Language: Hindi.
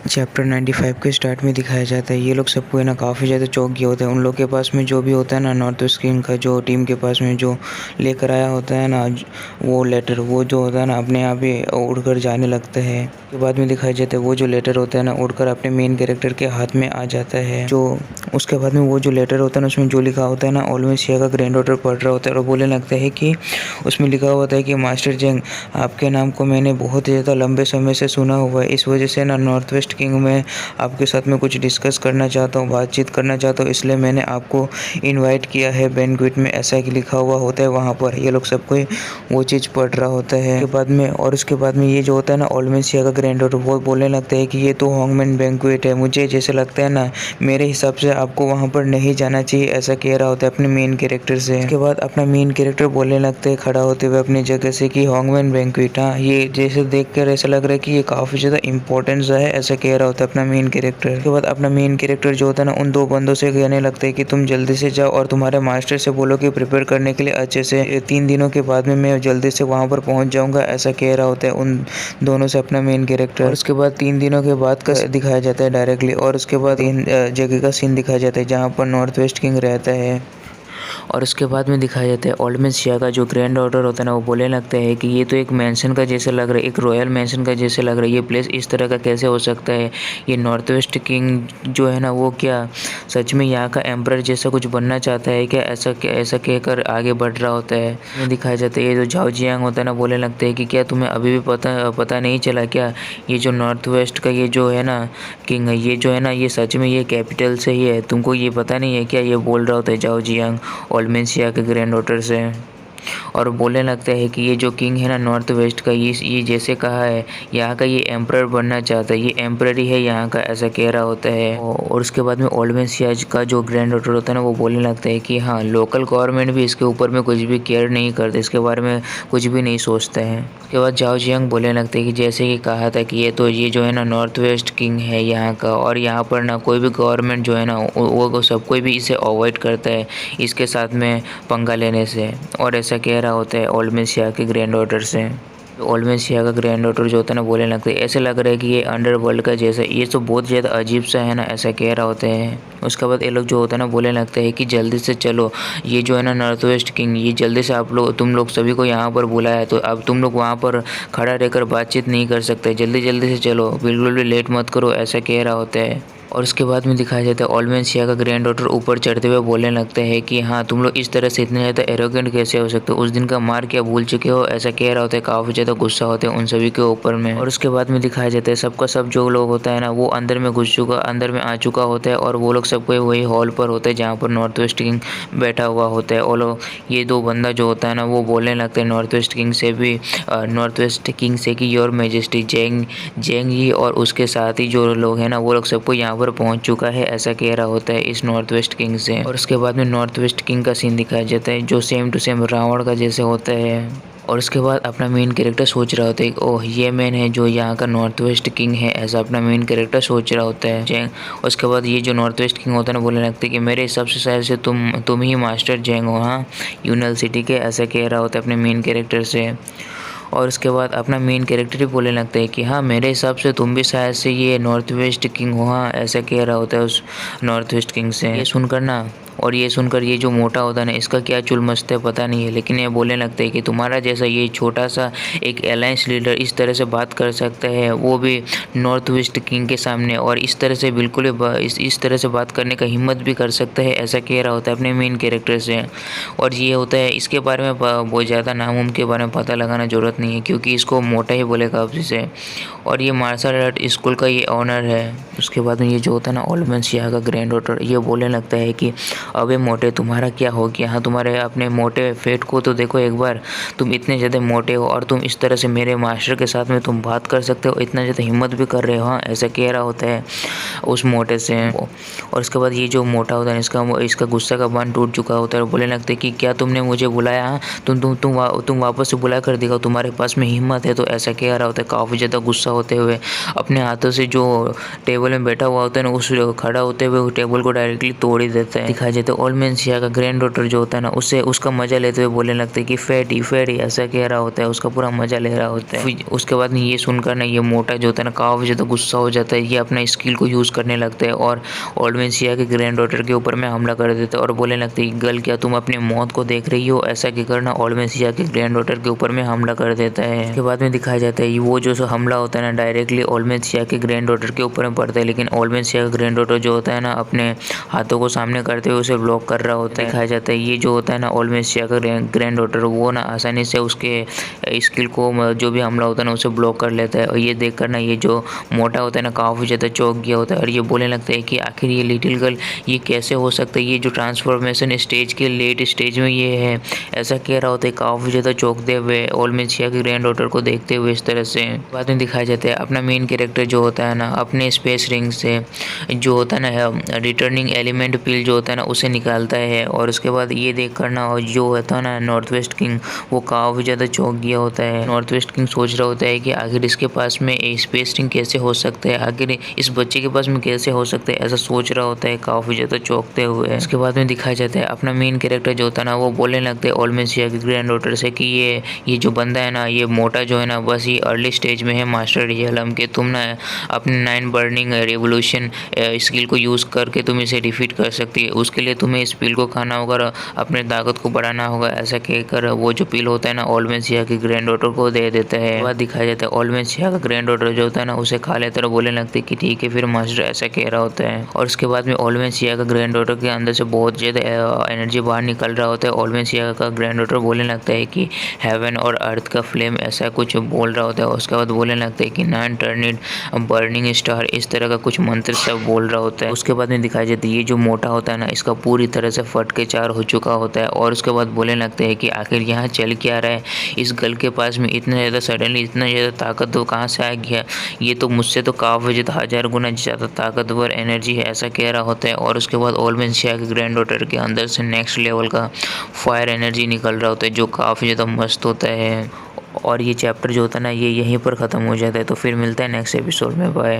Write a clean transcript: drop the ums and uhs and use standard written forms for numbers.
चैप्टर 95 के स्टार्ट में दिखाया जाता है ये लोग सबको है ना काफ़ी ज़्यादा चौंक गया होता है। उन लोग के पास में जो भी होता है ना नॉर्थ वेस्ट किंग का जो टीम के पास में जो लेकर आया होता है ना वो लेटर वो जो होता है ना अपने आप ही उड़कर जाने लगता है। उसके बाद में दिखाया जाता है वो जो लेटर होता है ना उड़कर अपने मेन कैरेक्टर के हाथ में आ जाता है। जो उसके बाद में वो जो लेटर होता है ना उसमें जो लिखा होता है ना ऑलवेज शिया का ग्रैंड डॉटर पढ़ रहा होता है और बोलने लगता है कि उसमें लिखा होता है कि मास्टर जेंग आपके नाम को मैंने बहुत ज़्यादा लंबे समय से सुना हुआ है। इस वजह से ना नॉर्थ वेस्ट किंग में आपके साथ में कुछ डिस्कस करना चाहता हूँ, बातचीत करना चाहता हूँ, इसलिए मैंने आपको इनवाइट किया है बैंक्वेट में। ऐसा कि लिखा हुआ होता है वहाँ पर। ये लोग सबको वो चीज़ पढ़ रहा होता है। उसके बाद में ये जो होता है ना ओल्ड मैन शिया का ग्रैंड डॉटर वो बोलने लगता है कि ये तो हॉन्गमैन बैंक्वेट है, मुझे जैसे लगता है ना मेरे हिसाब से आपको वहाँ पर नहीं जाना चाहिए, ऐसा कह रहा होता है अपने मेन कैरेक्टर से। उसके बाद अपना मेन कैरेक्टर बोलने लगता है खड़ा होते हुए अपनी जगह से कि हॉन्गमैन बैंक्वेट, हाँ ये जैसे देख कर ऐसा लग रहा है कि ये काफ़ी ज़्यादा इंपॉर्टेंस है, ऐसा कह रहा होता है अपना मेन कैरेक्टर। उसके बाद अपना मेन कैरेक्टर जो होता है ना उन दो बंदों से कहने लगता है कि तुम जल्दी से जाओ और तुम्हारे मास्टर से बोलो कि प्रिपेयर करने के लिए अच्छे से 3 दिनों के बाद में मैं जल्दी से वहाँ पर पहुँच जाऊँगा, ऐसा कह रहा होता है उन दोनों से अपना मेन कैरेक्टर। और उसके बाद 3 दिनों के बाद का दिखाया जाता है डायरेक्टली। और उसके बाद इन जगह का सीन दिखाया जाता है जहाँ पर नॉर्थ वेस्ट किंग रहता है। और उसके बाद में दिखाया जाता है ओल्ड मैन शिया का जो ग्रैंड डॉटर होता है ना वो बोलने लगता है कि ये तो एक मैंशन का जैसे लग रहा है, एक रॉयल मैंशन का जैसे लग रहा है, ये प्लेस इस तरह का कैसे हो सकता है। ये नॉर्थ वेस्ट किंग जो है ना वो क्या सच में यहाँ का एम्परर जैसा कुछ बनना चाहता है क्या, ऐसा कहकर आगे बढ़ रहा होता है। में दिखाया जाता है ये जो झाओ जियांग होता है ना बोलने लगता है कि क्या तुम्हें अभी भी पता नहीं चला क्या, ये जो नॉर्थ वेस्ट का ये जो है ना किंग है, ये जो है ना ये सच में ये कैपिटल से ही है, तुमको ये पता नहीं है क्या, ये बोल रहा होता है झाओ जियांग ओल्ड मैन शिया के ग्रैंड डॉटर से। और बोलने लगता है कि ये जो किंग है ना नॉर्थ वेस्ट का ये जैसे कहा है यहाँ का ये एम्परर बनना चाहता है, ये एम्परर ही है यहाँ का, ऐसा कह रहा होता है। और उसके बाद में ओल्ड मैन शिया का जो ग्रैंड डॉटर होता है ना वो बोलने लगता है कि हाँ लोकल गवर्नमेंट भी इसके ऊपर में कुछ भी केयर नहीं करते, इसके बारे में कुछ भी नहीं सोचते हैं। उसके बाद झाओ जियांग बोलने लगते हैं कि जैसे कि कहा था कि ये जो है ना नॉर्थ वेस्ट किंग है यहाँ का, और यहाँ पर ना कोई भी गवर्नमेंट जो है ना वो सब कोई भी इसे अवॉइड करता है इसके साथ में पंगा लेने से, और ऐसा कह रहा होता है ओल्ड मैन शिया के ग्रैंड डॉटर से। ओल्ड मैन शिया का ग्रैंड डॉटर जो होता है ना बोलने लगता है ऐसे लग रहा है कि ये अंडरवर्ल्ड का जैसा, ये तो बहुत ज़्यादा अजीब सा है ना, ऐसा कह रहा होता है। उसके बाद ये लोग जो होता है ना बोलने लगता है कि जल्दी से चलो, ये जो है ना नॉर्थ वेस्ट किंग ये जल्दी से तुम लोग सभी को यहाँ पर बुलाया है, तो अब तुम लोग वहाँ पर खड़ा रहकर बातचीत नहीं कर सकते, जल्दी से चलो, बिल्कुल भी लेट मत करो, ऐसा कह रहा होता है। और उसके बाद में दिखाया जाता है ओल्ड मैन शिया का ग्रैंड डॉटर ऊपर चढ़ते हुए बोलने लगता है कि हाँ तुम लोग इस तरह से इतने ज़्यादा एरोगेंट कैसे हो सकते हो, उस दिन का मार क्या भूल चुके हो, ऐसा कह रहा होता है। काफ़ी ज़्यादा गुस्सा होता है उन सभी के ऊपर में। और उसके बाद में दिखाया जाता है सबका सब जो लोग होता है ना वो अंदर में आ चुका होता है, और वो लोग सबको वही हॉल पर होता है जहाँ पर नॉर्थ वेस्ट किंग बैठा हुआ होता है। और ये दो बंदा जो होता है ना वो बोलने लगता है नॉर्थ वेस्ट किंग से कि योर मेजेस्टी जेंग ही और उसके साथ ही जो लोग हैं ना वो लोग सबको यहाँ पर पहुँच चुका है, ऐसा कह रहा होता है इस नॉर्थ वेस्ट किंग से। और उसके बाद में नॉर्थ वेस्ट किंग का सीन दिखाया जाता है जो सेम टू सेम रावण का जैसे होता है। और उसके बाद अपना मेन कैरेक्टर सोच रहा होता है कि ओह ये मैन है जो यहाँ का नॉर्थ वेस्ट किंग है, ऐसा अपना मेन कैरेक्टर सोच रहा होता है। उसके बाद ये जो नॉर्थ वेस्ट किंग होता है ना बोलने लगता है कि मेरे हिसाब से शायद से तुम ही मास्टर जेंग हो, हाँ यूनल सिटी के, ऐसा कह रहा होता है अपने मेन कैरेक्टर से। और उसके बाद अपना मेन कैरेक्टर ही बोलने लगता है कि हाँ मेरे हिसाब से तुम भी शायद से ये नॉर्थ वेस्ट किंग हो, हाँ ऐसा कह रहा होता है उस नॉर्थ वेस्ट किंग से। ये सुनकर ये जो मोटा होता है ना इसका क्या चुल मचता है पता नहीं है, लेकिन ये बोलने लगता है कि तुम्हारा जैसा ये छोटा सा एक अलायंस लीडर इस तरह से बात कर सकता है, वो भी नॉर्थ वेस्ट किंग के सामने, और इस तरह से बिल्कुल इस तरह से बात करने का हिम्मत भी कर सकता है, ऐसा कह रहा होता है अपने मेन कैरेक्टर से। और ये होता है इसके बारे में बहुत ज़्यादा नाम उम के बारे में पता लगाना ज़रूरत नहीं है क्योंकि इसको मोटा ही बोलेगा अब से। और ये मार्शल आर्ट स्कूल का ये ऑनर है। उसके बाद में ये जो होता है ना ओल्ड मैन शिया का ग्रैंड डॉटर ये बोलने लगता है कि अबे मोटे तुम्हारा क्या हो गया, हाँ तुम्हारे अपने मोटे फेट को तो देखो एक बार, तुम इतने ज़्यादा मोटे हो और तुम इस तरह से मेरे मास्टर के साथ में तुम बात कर सकते हो, इतना ज़्यादा हिम्मत भी कर रहे हो, हाँ ऐसा कह रहा होता है उस मोटे से। और उसके बाद ये जो मोटा होता है इसका गुस्सा का बांध टूट चुका होता है और बोलने लगता है कि क्या तुमने मुझे बुलाया, हाँ तुम वापस से बुला कर दिखाओ, तुम्हारे पास में हिम्मत है, तो ऐसा कह रहा होता है काफ़ी ज़्यादा गुस्सा होते हुए। अपने हाथों से जो टेबल में बैठा हुआ होता है ना उस खड़ा होते हुए टेबल को डायरेक्टली तोड़ ही देता है। दिखाया जाए तो ओल्ड मैन शिया का ग्रैंड डॉटर जो होता है ना उससे उसका मजा लेते हुए बोलने लगता है कि फैटी फैटी ऐसा कह रहा होता है, उसका पूरा मजा ले रहा होता है। फिर उसके बाद ये सुनकर ना ये मोटा जो होता है ना काफ़ी ज़्यादा गुस्सा हो जाता है, ये अपना स्किल को यूज़ करने लगता है और ओल्ड मैन शिया के ग्रैंड डॉटर के ऊपर में हमला कर देता है और बोलने लगता है गर्ल क्या तुम अपनी मौत को देख रही हो, ऐसा कहकर ना ओल्ड मैन शिया के ग्रैंड डॉटर के ऊपर में हमला कर देता है। इसके बाद में दिखाया जाता है वो जो हमला होता है ना डायरेक्टली ओल्ड मैन शिया के ग्रैंड डॉटर के ऊपर में पड़ता है, लेकिन ओल्ड मैन शिया का ग्रैंड डॉटर जो होता है ना अपने हाथों को सामने करते हुए उसे ब्लॉक कर रहा होता है। दिखाया जाता है ये जो होता है ना ओल्ड मैन शिया का ग्रैंड डॉटर वो ना आसानी से उसके स्किल को जो भी हमला होता है ना उसे ब्लॉक कर लेता है। और ये देखकर ना ये जो मोटा होता है ना काफ़ी ज़्यादा चौंक गया होता है और ये बोलने लगता है कि आखिर ये लिटिल गर्ल ये कैसे हो सकता है, ये जो ट्रांसफॉर्मेशन स्टेज के लेट स्टेज में ये है, ऐसा कह रहा होता है काफ़ी ज़्यादा चौंकते हुए ओल्ड मैन शिया के ग्रैंड डॉटर को देखते हुए इस तरह से। बाद में दिखाया जाता है अपना मेन कैरेक्टर जो होता है ना अपने स्पेस रिंग से जो होता है ना रिटर्निंग एलिमेंट पिल जो होता है ना उसे निकालता है और उसके बाद ये देख कर ना जो होता है ना नॉर्थ वेस्ट किंग वो काफ़ी ज़्यादा चौंक गया होता है। नॉर्थ वेस्ट किंग सोच रहा होता है कि आखिर इसके पास में स्पेस रिंग कैसे हो सकता है, आखिर इस बच्चे के पास में कैसे हो सकता है, ऐसा सोच रहा होता है काफ़ी ज़्यादा चौंकते हुए। उसके बाद में दिखाया जाता है अपना मेन कैरेक्टर जो होता है ना वो बोलने लगता है ओल्ड मैन शिया के ग्रैंड डॉटर से कि ये जो बंदा है ना ये मोटा जो है ना बस ये अर्ली स्टेज में है मास्टर रियलम के, तुम ना अपने 9 बर्निंग रेवोल्यूशन स्किल को यूज़ करके तुम इसे डिफीट कर सकती है, उसके लिए तुम्हें इस पिल को खाना होगा और अपने ताकत को बढ़ाना होगा। ऐसा कहकर वो जो पिल होता है ना ओल्ड मैन शिया के ग्रैंड डॉटर को दे देता है। बाद दिखाया जाता है ओल्ड मैन शिया का ग्रैंड डॉटर जो होता है ना उसे खा लेता है और बोलने लगती है कि ठीक है फिर मास्टर, ऐसा कह रहा होता है। और उसके बाद में ओल्ड मैन शिया का ग्रैंड डॉटर के अंदर से बहुत ज़्यादा एनर्जी बाहर निकल रहा होता है। ओल्ड मैन शिया का ग्रैंड डॉटर बोलने लगता है कि हेवन और अर्थ का फ्लेम ऐसा कुछ बोल रहा होता है। उसके बाद बोलने लगता है कि 9 टर्निड बर्निंग स्टार इस तरह का कुछ मंत्र सब बोल रहा होता है। उसके बाद में दिखाई जाती है ये जो मोटा होता है ना इसका पूरी तरह से फट के चार हो चुका होता है और उसके बाद बोलने लगते हैं कि आखिर यहाँ चल क्या रहा है, इस गर्ल के पास में इतना ज़्यादा सडनली इतना ज़्यादा ताकत तो कहाँ से आ गया, ये तो मुझसे तो काफ़ी ज़्यादा 1000 गुना ज़्यादा ताकतवर एनर्जी है, ऐसा कह रहा होता है। और उसके बाद ओल्ड मैन शिया के ग्रैंड डॉटर के अंदर से नेक्स्ट लेवल का फायर एनर्जी निकल रहा होता है जो काफ़ी ज़्यादा मस्त होता है। और ये चैप्टर जो होता है ना ये यहीं पर ख़त्म हो जाता है। तो फिर मिलता है नेक्स्ट एपिसोड में, बाय।